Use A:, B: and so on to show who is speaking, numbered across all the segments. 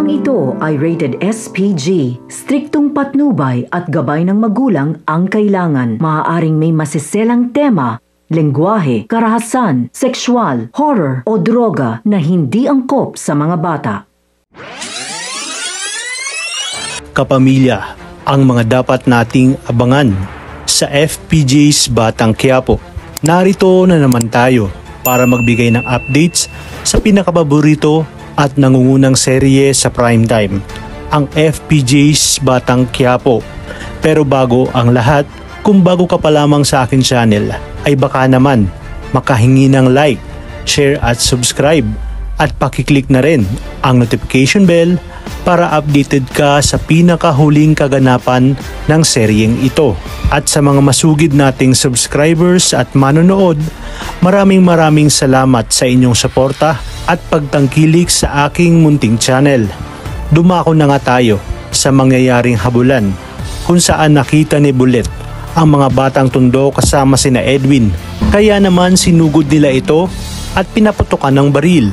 A: Programang ito ay rated SPG. Striktong patnubay at gabay ng magulang ang kailangan. Maaaring may masiselang tema, lengguwahe, karahasan, sexual, horror o droga na hindi angkop sa mga bata.
B: Kapamilya, ang mga dapat nating abangan sa FPJ's Batang Quiapo. Narito na naman tayo para magbigay ng updates sa pinakapaborito at nangungunang serye sa primetime, ang FPJ's Batang Quiapo. Pero bago ang lahat, kung bago ka pa lamang sa akin channel, ay baka naman makahingi ng like, share at subscribe at pakiclick na rin ang notification bell para updated ka sa pinakahuling kaganapan ng seryeng ito. At sa mga masugid nating subscribers at manonood, maraming salamat sa inyong suporta at pagtangkilik sa aking munting channel. Dumako na nga tayo sa mangyayaring habulan kung saan nakita ni Bullet ang mga batang tundo kasama sina Edwin. Kaya naman sinugod nila ito at pinaputukan ng baril.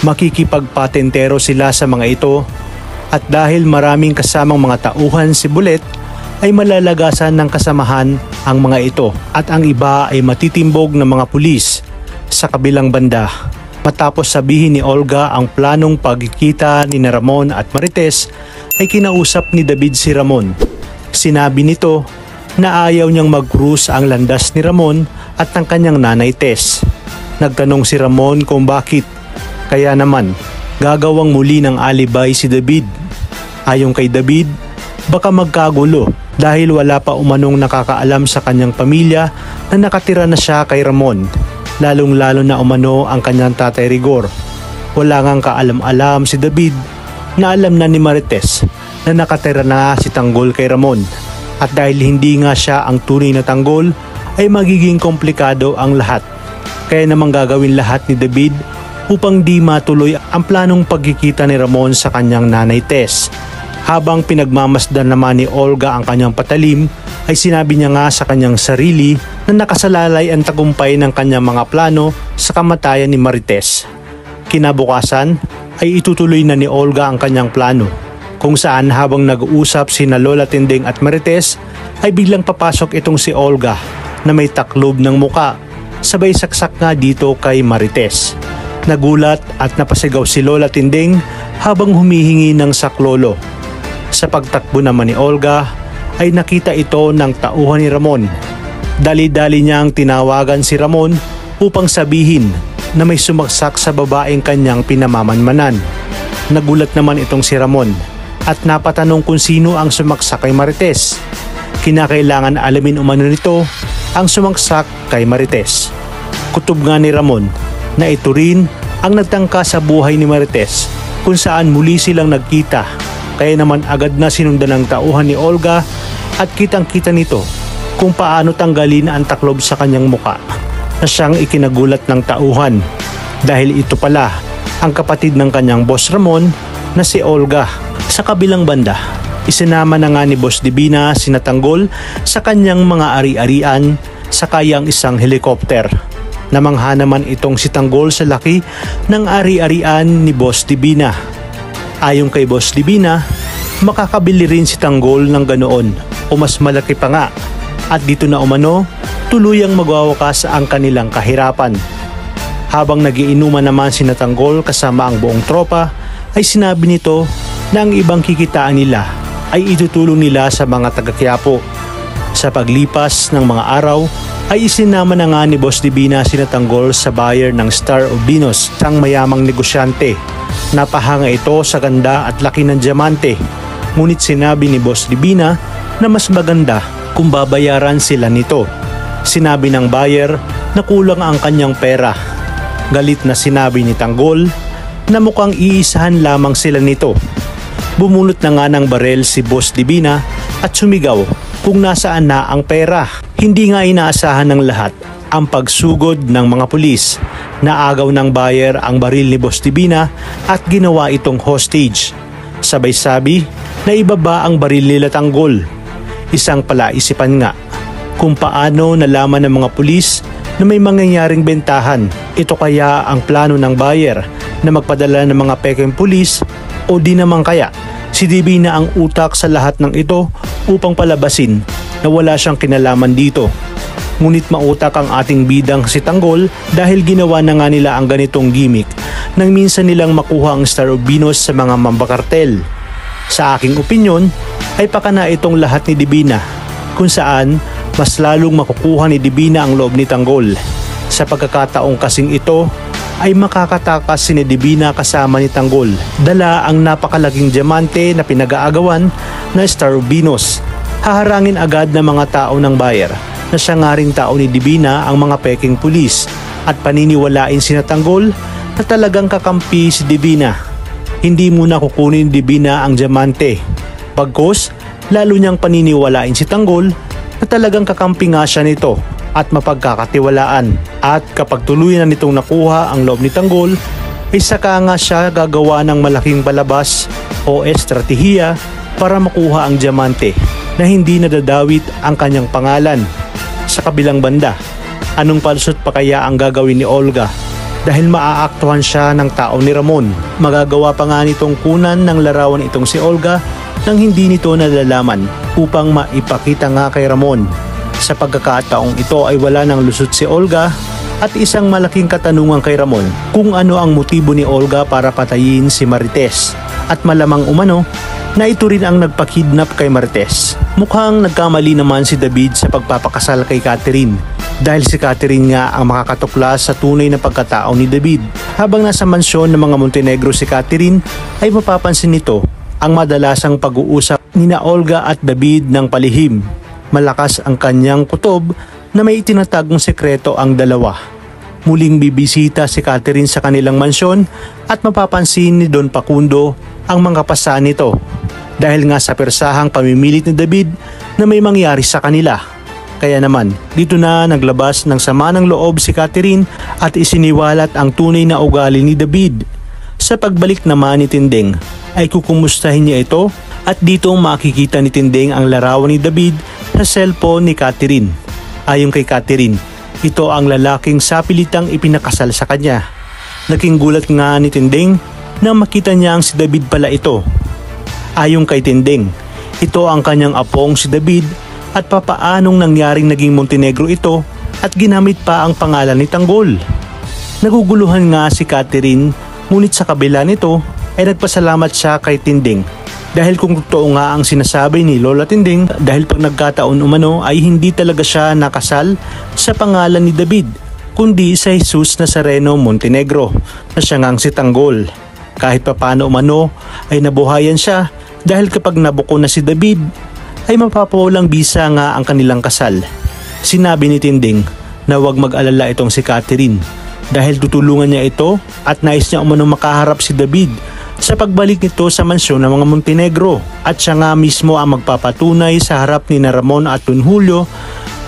B: Makikipagpatentero sila sa mga ito at dahil maraming kasamang mga tauhan si Bullet ay malalagasan ng kasamahan ang mga ito at ang iba ay matitimbog ng mga pulis sa kabilang banda. Matapos sabihin ni Olga ang planong pagkikita ni Ramon at Marites ay kinausap ni David si Ramon. Sinabi nito na ayaw niyang mag-cruise ang landas ni Ramon at ng kanyang nanay Tess. Nagtanong si Ramon kung bakit. Kaya naman gagawang muli ng alibay si David. Ayon kay David, baka magkagulo dahil wala pa umanong nakakaalam sa kanyang pamilya na nakatira na siya kay Ramon. Lalong-lalo na umano ang kanyang tatay Rigor. Wala ngang kaalam-alam si David na alam na ni Marites na nakatira na si Tanggol kay Ramon. At dahil hindi nga siya ang tunay na Tanggol, ay magiging komplikado ang lahat. Kaya namang gagawin lahat ni David upang di matuloy ang planong pagkikita ni Ramon sa kanyang nanay Tess. Habang pinagmamasdan naman ni Olga ang kanyang patalim, ay sinabi niya nga sa kanyang sarili na nakasalalay ang tagumpay ng kanyang mga plano sa kamatayan ni Marites. Kinabukasan ay itutuloy na ni Olga ang kanyang plano, kung saan habang nag-uusap sina Lola Tinding at Marites ay biglang papasok itong si Olga na may taklob ng muka, sabay saksak nga dito kay Marites. Nagulat at napasigaw si Lola Tinding habang humihingi ng saklolo. Sa pagtakbo naman ni Olga ay nakita ito ng tauhan ni Ramon. Dali-dali niyang tinawagan si Ramon upang sabihin na may sumaksak sa babaeng kanyang pinamamanmanan. Nagulat naman itong si Ramon at napatanong kung sino ang sumaksak kay Marites. Kinakailangan alamin umano nito ang sumaksak kay Marites. Kutob nga ni Ramon na ito rin ang nagtangka sa buhay ni Marites kung saan muli silang nagkita. Kaya naman agad na sinundan ng tauhan ni Olga at kitang-kita nito kung paano tanggalin ang taklob sa kanyang muka na siyang ikinagulat ng tauhan dahil ito pala ang kapatid ng kanyang boss Ramon na si Olga. Sa kabilang banda, isinama na nga ni Boss Divina sina Tanggol sa kanyang mga ari-arian sakay ang isang helikopter. Namangha naman itong si Tanggol sa laki ng ari-arian ni Boss Divina. Ayon kay Boss Divina, makakabili rin si Tanggol ng ganoon o mas malaki pa nga at dito na umano tuluyang magwawakas ang kanilang kahirapan. Habang nagiinuman naman si Tanggol kasama ang buong tropa ay sinabi nito na ang ibang kikitaan nila ay itutulong nila sa mga taga-Quiapo. Sa paglipas ng mga araw ay isinama na nga ni Boss Divina si Tanggol sa buyer ng Star of Venus, isang mayamang negosyante. Napahanga ito sa ganda at laki ng diamante. Ngunit sinabi ni Boss Divina na mas maganda kung babayaran sila nito. Sinabi ng buyer na kulang ang kanyang pera. Galit na sinabi ni Tanggol na mukhang iisahan lamang sila nito. Bumulot na nga ng barel si Boss Divina at sumigaw kung nasaan na ang pera. Hindi nga inaasahan ng lahat ang pagsugod ng mga pulis. Naagaw ng buyer ang baril ni Boss Divina at ginawa itong hostage. Sabay sabi na ibaba ang baril nila Tanggol. Isang palaisipan nga kung paano nalaman ng mga pulis na may mangyayaring bentahan. Ito kaya ang plano ng buyer na magpadala ng mga pekeng pulis O di naman kaya si Divina ang utak sa lahat ng ito upang palabasin na wala siyang kinalaman dito. Ngunit mautak ang ating bidang si Tanggol dahil ginawa na nga nila ang ganitong gimmick nang minsan nilang makuha ang Star of Venus sa mga mambakartel. Sa aking opinyon ay pakana itong lahat ni Divina, kung saan mas lalong makukuha ni Divina ang loob ni Tanggol. Sa pagkakataong kasing ito ay makakatakas si Divina kasama ni Tanggol. Dala ang napakalaking diamante na pinag-aagawan na Star of Venus. Haharangin agad ng mga tao ng buyer na siya nga ring tao ni Divina ang mga peking pulis at paniniwalain si Tanggol na talagang kakampi si Divina. Hindi muna kukunin ni Divina ang diamante. Bagkus, lalo niyang paniniwalain si Tanggol na talagang kakampi nga siya nito at mapagkakatiwalaan. At kapag tuluyan na nitong nakuha ang loob ni Tanggol, ay saka nga siya gagawa ng malaking palabas o estratehiya para makuha ang diamante na hindi nadadawit ang kanyang pangalan. Sa kabilang banda, anong palusot pa kaya ang gagawin ni Olga? Dahil maaaktuhan siya ng tao ni Ramon. Magagawa pa nga nitong kunan ng larawan itong si Olga nang hindi nito nalalaman upang maipakita nga kay Ramon. Sa pagkakataong ito ay wala nang lusot si Olga at isang malaking katanungan kay Ramon kung ano ang motibo ni Olga para patayin si Marites. At malamang umano na ito rin ang nagpakidnap kay Marites. Mukhang nagkamali naman si David sa pagpapakasal kay Catherine dahil si Catherine nga ang makakatuklas sa tunay na pagkatao ni David. Habang nasa mansyon ng mga Montenegro si Catherine ay mapapansin nito ang madalasang pag-uusap ni Olga at David ng palihim. Malakas ang kanyang kutob na may itinatagong sekreto ang dalawa. Muling bibisita si Catherine sa kanilang mansyon at mapapansin ni Don Facundo ang mga pasahan nito dahil nga sa persahang pamimilit ni David na may mangyari sa kanila. Kaya naman, dito na naglabas ng sama ng loob si Catherine at isiniwalat ang tunay na ugali ni David. Sa pagbalik naman ni Tinding ay kukumustahin niya ito at dito makikita ni Tinding ang larawan ni David sa cellphone ni Catherine. Ayon kay Catherine, ito ang lalaking sapilitang ipinakasal sa kanya. Naging gulat nga ni Tinding na makita niya ang si David pala ito. Ayon kay Tinding, ito ang kanyang apong si David at papaanong nangyaring naging Montenegro ito at ginamit pa ang pangalan ni Tanggol. Naguguluhan nga si Catherine, ngunit sa kabila nito ay nagpasalamat siya kay Tinding dahil kung totoo nga ang sinasabi ni Lola Tinding dahil pag nagkataon umano ay hindi talaga siya nakasal sa pangalan ni David kundi sa Jesus Nazareno Montenegro na siya ngang si Tanggol. Kahit papano umano ay nabuhayan siya dahil kapag nabuko na si David ay mapapawalang bisa nga ang kanilang kasal. Sinabi ni Tinding na huwag mag-alala itong si Catherine dahil tutulungan niya ito at nais niya umano makaharap si David sa pagbalik nito sa mansyon ng mga Montenegro at siya nga mismo ang magpapatunay sa harap ni Ramon at Don Julio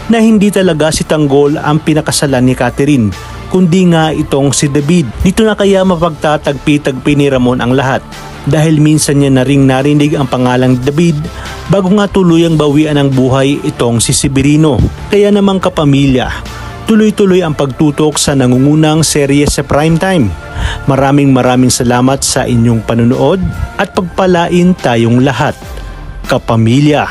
B: na hindi talaga si Tanggol ang pinakasalan ni Catherine kundi nga itong si David. Dito na kaya mapagtatagpi-tagpi ni Ramon ang lahat dahil minsan niya na ring narinig ang pangalang David bago nga tuluyang bawian ng buhay itong si Severino. Kaya namang kapamilya, tuloy-tuloy ang pagtutok sa nangungunang serye sa primetime. Maraming salamat sa inyong panunood at pagpalain tayong lahat, kapamilya.